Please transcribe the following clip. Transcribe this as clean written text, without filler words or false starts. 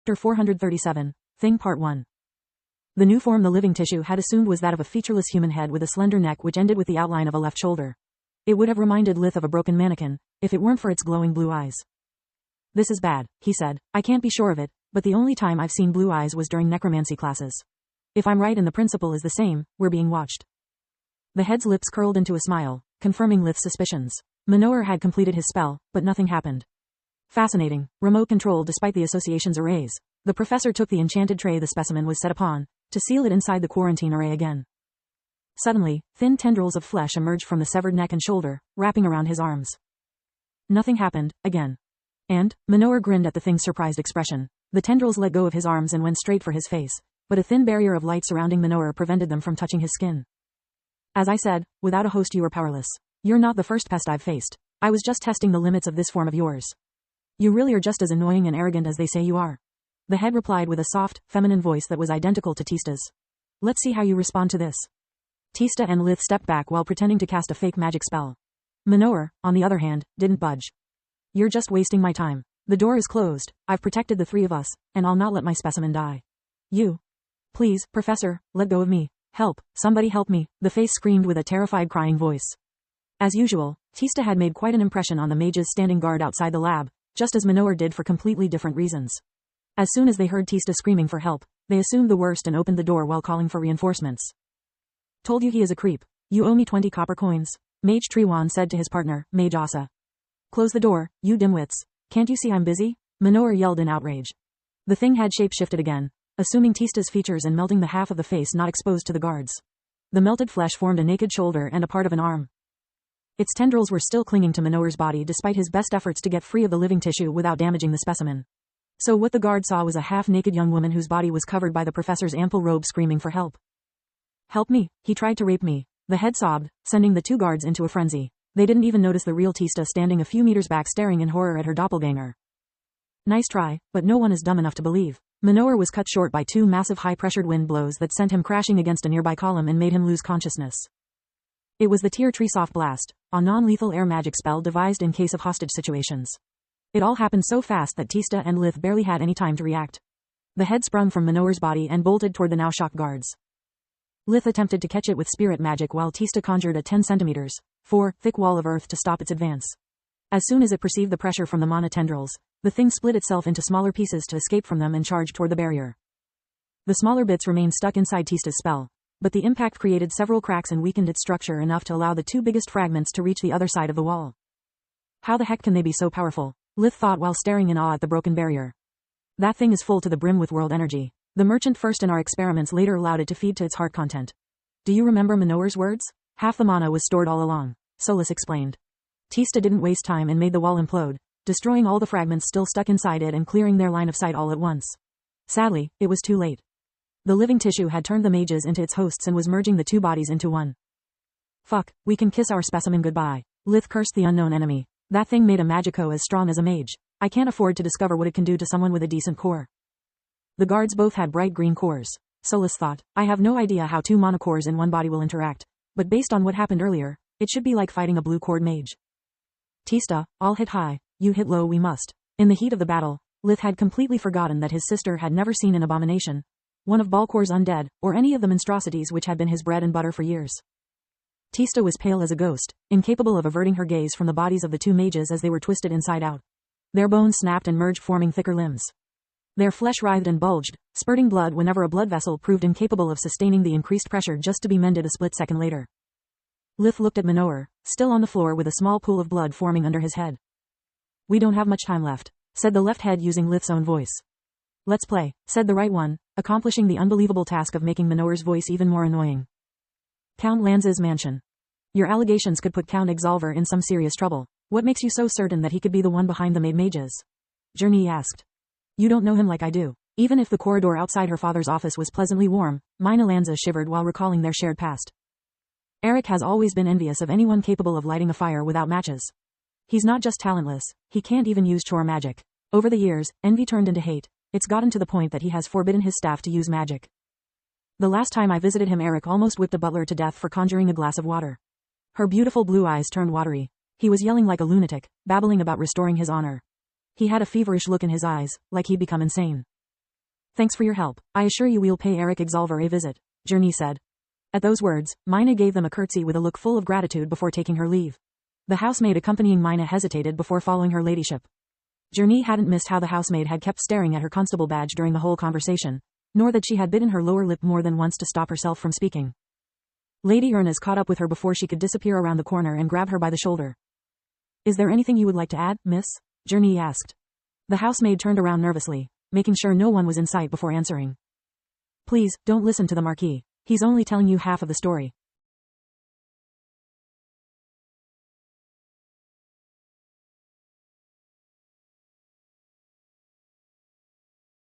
Chapter 437, Thing Part 1. The new form the living tissue had assumed was that of a featureless human head with a slender neck which ended with the outline of a left shoulder. It would have reminded Lith of a broken mannequin, if it weren't for its glowing blue eyes. This is bad, he said. I can't be sure of it, but the only time I've seen blue eyes was during necromancy classes. If I'm right and the principle is the same, we're being watched. The head's lips curled into a smile, confirming Lith's suspicions. Manohar had completed his spell, but nothing happened. Fascinating. Remote control despite the association's arrays. The professor took the enchanted tray the specimen was set upon, to seal it inside the quarantine array again. Suddenly, thin tendrils of flesh emerged from the severed neck and shoulder, wrapping around his arms. Nothing happened, again. And, Manohar grinned at the thing's surprised expression. The tendrils let go of his arms and went straight for his face, but a thin barrier of light surrounding Manohar prevented them from touching his skin. As I said, without a host you are powerless. You're not the first pest I've faced. I was just testing the limits of this form of yours. You really are just as annoying and arrogant as they say you are. The head replied with a soft, feminine voice that was identical to Tista's. Let's see how you respond to this. Tista and Lith stepped back while pretending to cast a fake magic spell. Manohar, on the other hand, didn't budge. You're just wasting my time. The door is closed, I've protected the three of us, and I'll not let my specimen die. You. Please, Professor, let go of me. Help, somebody help me, the face screamed with a terrified crying voice. As usual, Tista had made quite an impression on the mages standing guard outside the lab, just as Manohar did for completely different reasons. As soon as they heard Tista screaming for help, they assumed the worst and opened the door while calling for reinforcements. Told you he is a creep. You owe me 20 copper coins, Mage Trewan said to his partner, Mage Asa. Close the door, you dimwits. Can't you see I'm busy? Manohar yelled in outrage. The thing had shape-shifted again, assuming Tista's features and melting the half of the face not exposed to the guards. The melted flesh formed a naked shoulder and a part of an arm. Its tendrils were still clinging to Manohar's body despite his best efforts to get free of the living tissue without damaging the specimen. So what the guard saw was a half-naked young woman whose body was covered by the professor's ample robe screaming for help. Help me, he tried to rape me. The head sobbed, sending the two guards into a frenzy. They didn't even notice the real Tista standing a few meters back staring in horror at her doppelganger. Nice try, but no one is dumb enough to believe. Manohar was cut short by two massive high-pressured wind blows that sent him crashing against a nearby column and made him lose consciousness. It was the Tier Tree Soft Blast, a non-lethal air magic spell devised in case of hostage situations. It all happened so fast that Tista and Lith barely had any time to react. The head sprung from Manohar's body and bolted toward the now shocked guards. Lith attempted to catch it with spirit magic while Tista conjured a 10 centimeters, 4, thick wall of earth to stop its advance. As soon as it perceived the pressure from the mana tendrils, the thing split itself into smaller pieces to escape from them and charged toward the barrier. The smaller bits remained stuck inside Tista's spell, but the impact created several cracks and weakened its structure enough to allow the two biggest fragments to reach the other side of the wall. How the heck can they be so powerful? Lith thought while staring in awe at the broken barrier. That thing is full to the brim with world energy. The merchant first in our experiments later allowed it to feed to its heart content. Do you remember Manohar's words? Half the mana was stored all along, Solus explained. Tista didn't waste time and made the wall implode, destroying all the fragments still stuck inside it and clearing their line of sight all at once. Sadly, it was too late. The living tissue had turned the mages into its hosts and was merging the two bodies into one. Fuck, we can kiss our specimen goodbye. Lith cursed the unknown enemy. That thing made a magico as strong as a mage. I can't afford to discover what it can do to someone with a decent core. The guards both had bright green cores. Solus thought, I have no idea how two mana cores in one body will interact, but based on what happened earlier, it should be like fighting a blue cord mage. Tista, I'll hit high, you hit low we must. In the heat of the battle, Lith had completely forgotten that his sister had never seen an abomination, one of Balkor's undead, or any of the monstrosities which had been his bread and butter for years. Tista was pale as a ghost, incapable of averting her gaze from the bodies of the two mages as they were twisted inside out. Their bones snapped and merged forming thicker limbs. Their flesh writhed and bulged, spurting blood whenever a blood vessel proved incapable of sustaining the increased pressure just to be mended a split second later. Lith looked at Manohar, still on the floor with a small pool of blood forming under his head. We don't have much time left, said the left head using Lith's own voice. Let's play, said the right one, accomplishing the unbelievable task of making Manohar's voice even more annoying. Count Lanza's mansion. Your allegations could put Count Exalver in some serious trouble. What makes you so certain that he could be the one behind the maid mages? Journey asked. You don't know him like I do. Even if the corridor outside her father's office was pleasantly warm, Mina Lanza shivered while recalling their shared past. Eric has always been envious of anyone capable of lighting a fire without matches. He's not just talentless, he can't even use chore magic. Over the years, envy turned into hate. It's gotten to the point that he has forbidden his staff to use magic. The last time I visited him, Eric almost whipped a butler to death for conjuring a glass of water. Her beautiful blue eyes turned watery. He was yelling like a lunatic, babbling about restoring his honor. He had a feverish look in his eyes, like he'd become insane. Thanks for your help. I assure you we'll pay Eric Exalver a visit, Journey said. At those words, Mina gave them a curtsy with a look full of gratitude before taking her leave. The housemaid accompanying Mina hesitated before following her ladyship. Journey hadn't missed how the housemaid had kept staring at her constable badge during the whole conversation, nor that she had bitten her lower lip more than once to stop herself from speaking. Lady Ernest caught up with her before she could disappear around the corner and grab her by the shoulder. Is there anything you would like to add, miss? Journey asked. The housemaid turned around nervously, making sure no one was in sight before answering. Please, don't listen to the Marquis. He's only telling you half of the story.